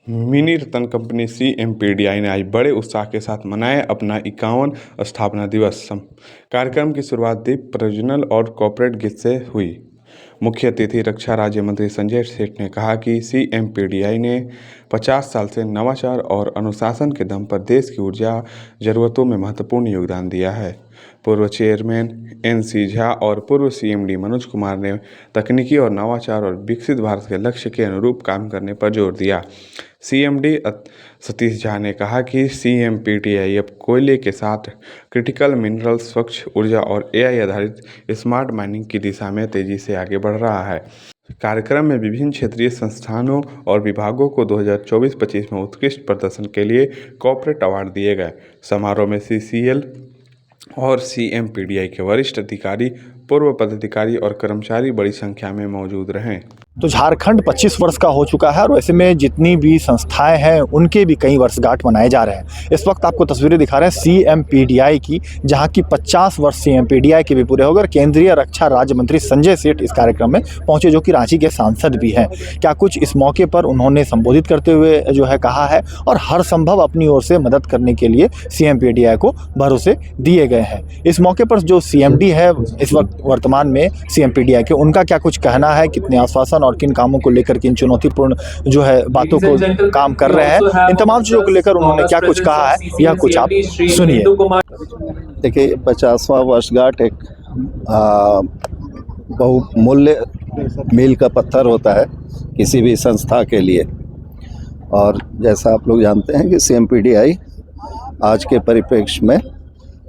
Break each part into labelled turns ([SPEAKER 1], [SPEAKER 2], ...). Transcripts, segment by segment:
[SPEAKER 1] Mini रत्न company CMPDI ने आज बड़े उत्साह के साथ मनाया अपना 51वां स्थापना दिवस। कार्यक्रम की शुरुआत दीप प्रज्वलन और कॉर्पोरेट गिफ्ट से हुई। मुख्य अतिथि रक्षा राज्य मंत्री संजय सेठ ने कहा कि CMPDI ने 50 साल से नवाचार और अनुशासन के दम पर देश की ऊर्जा जरूरतों में महत्वपूर्ण योगदान दिया है। पूर्व चेयरमैन NC झा और पूर्व CMD मनोज कुमार ने तकनीकी और नवाचार और विकसित भारत के लक्ष्य के अनुरूप काम करने पर जोर दिया। CMD सतीश झा ने कहा कि CMPDI अब कोयले के साथ क्रिटिकल मिनरल, स्वच्छ ऊर्जा और AI आधारित स्मार्ट माइनिंग की दिशा में तेजी से आगे बढ़ रहा है। कार्यक्रम में विभिन्न क्षेत्रीय संस्थानों और विभागों को 2024-25 में उत्कृष्ट प्रदर्शन के लिए कॉर्पोरेट अवार्ड दिए गए। समारोह में CCL और CMPDI के वरिष्ठ अधिकारी, पूर्व पदाधिकारी और कर्मचारी बड़ी संख्या में मौजूद रहे।
[SPEAKER 2] तो झारखंड 25 वर्ष का हो चुका है और वैसे में जितनी भी संस्थाएं हैं उनके भी कई वर्षगांठ मनाए जा रहे हैं। इस वक्त आपको तस्वीरें दिखा रहे हैं CMPDI की, जहां की 50 वर्ष CMPDI के भी पूरे हो गए। केंद्रीय रक्षा राज्य मंत्री संजय सेठ इस कार्यक्रम में पहुंचे, जो कि रांची के सांसद भी हैं। क्या कुछ इस मौके पर उन्होंने संबोधित करते हुए जो है कहा है, और हर संभव अपनी ओर से मदद करने के लिए CMPDI को भरोसे दिए गए हैं। इस मौके पर जो CMD है इस वक्त वर्तमान में CMPDI के, उनका क्या कुछ कहना है, कितने आश्वासन और किन कामों को लेकर, किन चुनौतीपूर्ण जो है बातों को काम कर रहे हैं, इन तमाम चीज़ों को लेकर उन्होंने क्या कुछ कहा है, यह कुछ आप सुनिए।
[SPEAKER 3] देखिए, 50वां वर्षगांठ एक बहुमूल्य मील का पत्थर होता है किसी भी संस्था के लिए। और जैसा आप लोग जानते हैं कि CMPDI आज के परिप्रेक्ष्य में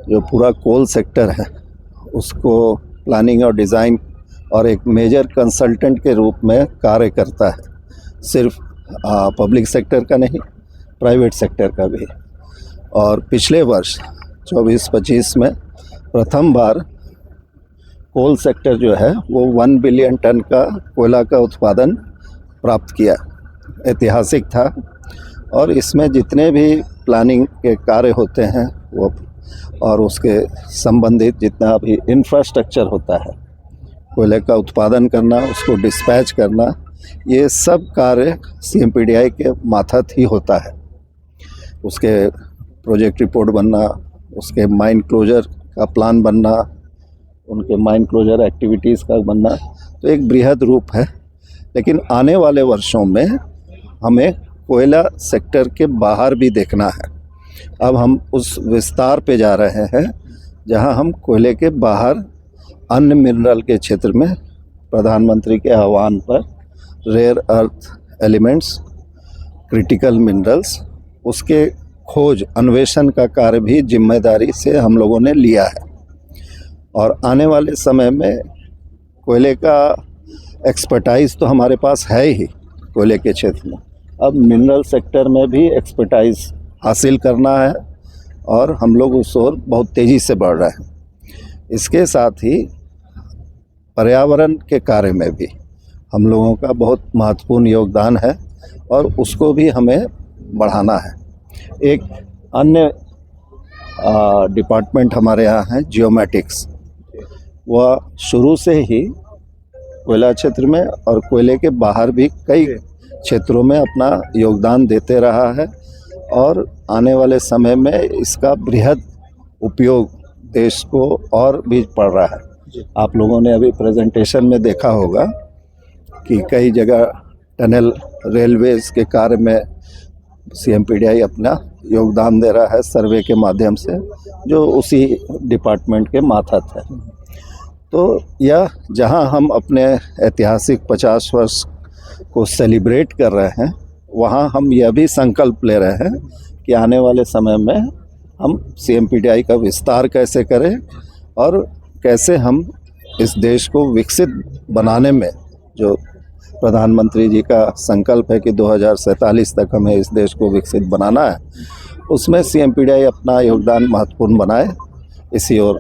[SPEAKER 3] जो पूरा कोल सेक्टर है उसको प्लानिंग और डिज़ाइन और एक मेजर कंसल्टेंट के रूप में कार्य करता है। सिर्फ पब्लिक सेक्टर का नहीं, प्राइवेट सेक्टर का भी। और पिछले वर्ष 24-25 में प्रथम बार कोल सेक्टर जो है वो 1 बिलियन टन का कोयला का उत्पादन प्राप्त किया। ऐतिहासिक था। और इसमें जितने भी प्लानिंग के कार्य होते हैं वो, और उसके संबंधित जितना भी इंफ्रास्ट्रक्चर होता है, कोयले का उत्पादन करना, उसको डिस्पैच करना, ये सब कार्य CMPDI के माथत ही होता है। उसके प्रोजेक्ट रिपोर्ट बनना, उसके माइन क्लोजर का प्लान बनना, उनके माइन क्लोजर एक्टिविटीज़ का बनना, तो एक बृहद रूप है। लेकिन आने वाले वर्षों में हमें कोयला सेक्टर के बाहर भी देखना है। अब हम उस विस्तार पे जा रहे हैं जहां हम कोयले के बाहर अन्य मिनरल के क्षेत्र में प्रधानमंत्री के आह्वान पर rare earth elements, critical minerals, उसके खोज अन्वेषण का कार्य भी जिम्मेदारी से हम लोगों ने लिया है। और आने वाले समय में कोयले का एक्सपर्टाइज तो हमारे पास है ही कोयले के क्षेत्र में, अब मिनरल सेक्टर में भी एक्सपर्टाइज हासिल करना है और हम लोग उस ओर बहुत तेज़ी से बढ़ रहे हैं। इसके साथ ही पर्यावरण के कार्य में भी हम लोगों का बहुत महत्वपूर्ण योगदान है और उसको भी हमें बढ़ाना है। एक अन्य डिपार्टमेंट हमारे यहाँ है जियोमेटिक्स। वह शुरू से ही कोयला क्षेत्र में और कोयले के बाहर भी कई क्षेत्रों में अपना योगदान देते रहा है और आने वाले समय में इसका बृहद उपयोग देश को और भी पड़ रहा है। आप लोगों ने अभी प्रेजेंटेशन में देखा होगा कि कई जगह टनल, रेलवेज के कार्य में CMPDI अपना योगदान दे रहा है सर्वे के माध्यम से, जो उसी डिपार्टमेंट के माथत है। तो यह जहां हम अपने ऐतिहासिक 50 वर्ष को सेलिब्रेट कर रहे हैं, वहां हम यह भी संकल्प ले रहे हैं कि आने वाले समय में हम CMPDI का विस्तार कैसे करें और कैसे हम इस देश को विकसित बनाने में, जो प्रधानमंत्री जी का संकल्प है कि 2047 तक हमें इस देश को विकसित बनाना है, उसमें CMPDI अपना योगदान महत्वपूर्ण बनाए। इसी ओर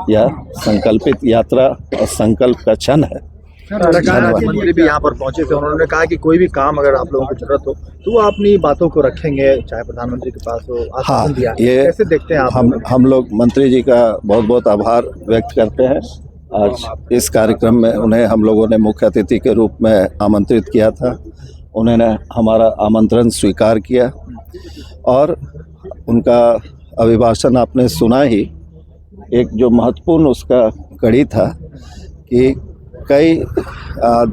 [SPEAKER 3] यह संकल्पित यात्रा और संकल्प का क्षण है।
[SPEAKER 2] मंत्री भी यहाँ पर पहुंचे थे, उन्होंने कहा कि कोई भी काम अगर आप लोगों को जरूरत हो तो वो अपनी बातों को रखेंगे, चाहे प्रधानमंत्री के पास हो।
[SPEAKER 3] हाँ,
[SPEAKER 2] दिया।
[SPEAKER 3] ये
[SPEAKER 2] कैसे देखते हैं आप?
[SPEAKER 3] हम लोग मंत्री जी का बहुत बहुत आभार व्यक्त करते हैं। आज इस कार्यक्रम में उन्हें हम लोगों ने मुख्य अतिथि के रूप में आमंत्रित किया था। उन्होंने हमारा आमंत्रण स्वीकार किया और उनका अभिभाषण आपने सुना ही। एक जो महत्वपूर्ण उसका कड़ी था कि कई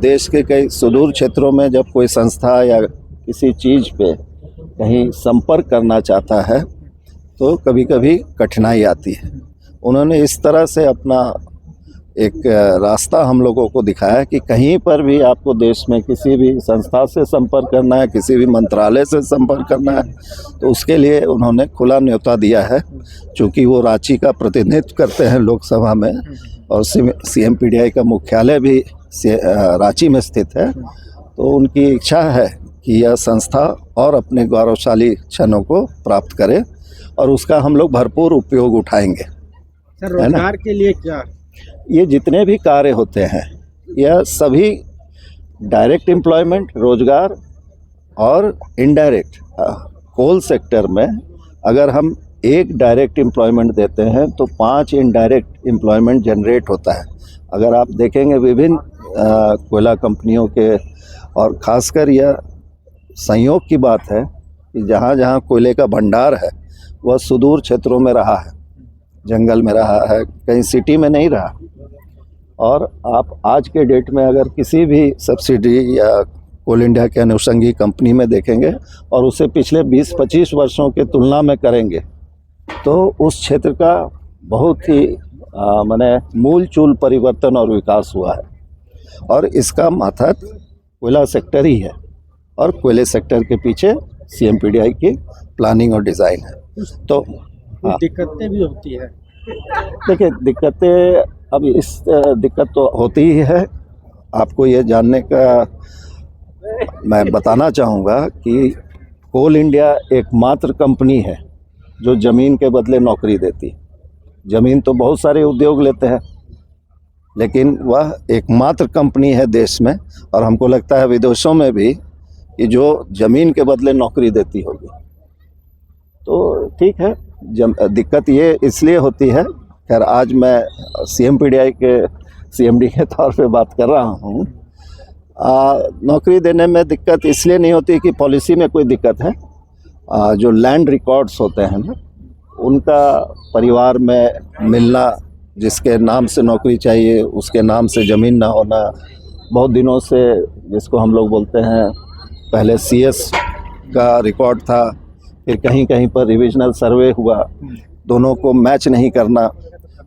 [SPEAKER 3] देश के कई सुदूर क्षेत्रों में जब कोई संस्था या किसी चीज़ पे कहीं संपर्क करना चाहता है तो कभी कभी कठिनाई आती है। उन्होंने इस तरह से अपना एक रास्ता हम लोगों को दिखाया कि कहीं पर भी आपको देश में किसी भी संस्था से संपर्क करना है, किसी भी मंत्रालय से संपर्क करना है, तो उसके लिए उन्होंने खुला न्योता दिया है। चूँकि वो रांची का प्रतिनिधित्व करते हैं लोकसभा में और CMPDI का मुख्यालय भी रांची में स्थित है, तो उनकी इच्छा है कि यह संस्था और अपने गौरवशाली क्षणों को प्राप्त करे और उसका हम लोग भरपूर उपयोग उठाएंगे।
[SPEAKER 4] सर, रोजगार के लिए क्या?
[SPEAKER 3] ये जितने भी कार्य होते हैं यह सभी डायरेक्ट एम्प्लॉयमेंट, रोजगार और इनडायरेक्ट। कोल सेक्टर में अगर हम एक डायरेक्ट एम्प्लॉयमेंट देते हैं तो 5 इनडायरेक्ट एम्प्लॉयमेंट जनरेट होता है। अगर आप देखेंगे विभिन्न कोयला कंपनियों के, और ख़ासकर यह संयोग की बात है कि जहाँ जहाँ कोयले का भंडार है वह सुदूर क्षेत्रों में रहा है, जंगल में रहा है, कहीं सिटी में नहीं रहा। और आप आज के डेट में अगर किसी भी सब्सिडी या कोल इंडिया के अनुषंगी कंपनी में देखेंगे और उसे पिछले 20-25 वर्षों के तुलना में करेंगे तो उस क्षेत्र का बहुत ही माने मूल चूल परिवर्तन और विकास हुआ है। और इसका माथक कोयला सेक्टर ही है और कोयले सेक्टर के पीछे CMPDI की प्लानिंग और डिज़ाइन है। तो
[SPEAKER 4] दिक्कतें भी होती है।
[SPEAKER 3] देखिए, दिक्कतें अब इस दिक्कत तो होती ही है। आपको ये जानने का मैं बताना चाहूँगा कि कोल इंडिया एकमात्र कंपनी है जो ज़मीन के बदले नौकरी देती है। ज़मीन तो बहुत सारे उद्योग लेते हैं, लेकिन वह एकमात्र कंपनी है देश में, और हमको लगता है विदेशों में भी, कि जो ज़मीन के बदले नौकरी देती होगी। तो ठीक है, दिक्कत ये इसलिए होती है। खैर, आज मैं CMPDI के CMD के तौर पे बात कर रहा हूँ। नौकरी देने में दिक्कत इसलिए नहीं होती कि पॉलिसी में कोई दिक्कत है। जो लैंड रिकॉर्ड्स होते हैं ना, उनका परिवार में मिलना, जिसके नाम से नौकरी चाहिए उसके नाम से ज़मीन ना होना, बहुत दिनों से जिसको हम लोग बोलते हैं, पहले CS का रिकॉर्ड था, फिर कहीं कहीं पर रिविजनल सर्वे हुआ, दोनों को मैच नहीं करना,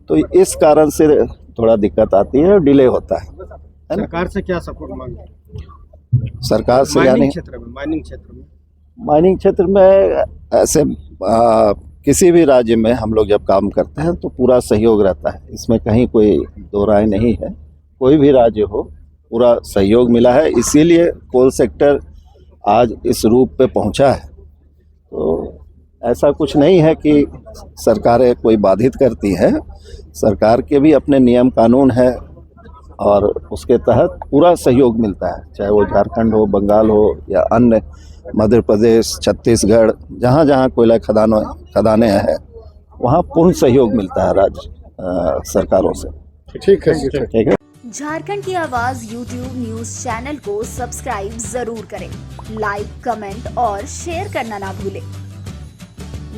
[SPEAKER 3] तो इस कारण से थोड़ा दिक्कत आती है और डिले होता है ना।
[SPEAKER 4] सरकार से क्या सपोर्ट मांगते हैं?
[SPEAKER 3] सरकार से
[SPEAKER 4] माइनिंग
[SPEAKER 3] यानी
[SPEAKER 4] क्षेत्र में
[SPEAKER 3] माइनिंग क्षेत्र में ऐसे किसी भी राज्य में हम लोग जब काम करते हैं तो पूरा सहयोग रहता है, इसमें कहीं कोई दो राय नहीं है। कोई भी राज्य हो, पूरा सहयोग मिला है, इसीलिए कोल सेक्टर आज इस रूप पे पहुंचा है। तो ऐसा कुछ नहीं है कि सरकारें कोई बाधित करती हैं। सरकार के भी अपने नियम कानून है और उसके तहत पूरा सहयोग मिलता है, चाहे वो झारखंड हो, बंगाल हो या अन्य मध्य प्रदेश, छत्तीसगढ़, जहाँ जहाँ कोयला खदानें हैं वहाँ पूर्ण सहयोग मिलता है राज्य सरकारों से।
[SPEAKER 2] ठीक है।
[SPEAKER 3] ठीक है।
[SPEAKER 5] झारखंड की आवाज YouTube न्यूज चैनल को सब्सक्राइब जरूर करें, लाइक, कमेंट और शेयर करना ना भूलें।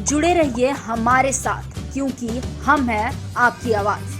[SPEAKER 5] जुड़े रहिए हमारे साथ, क्योंकि हम हैं आपकी आवाज।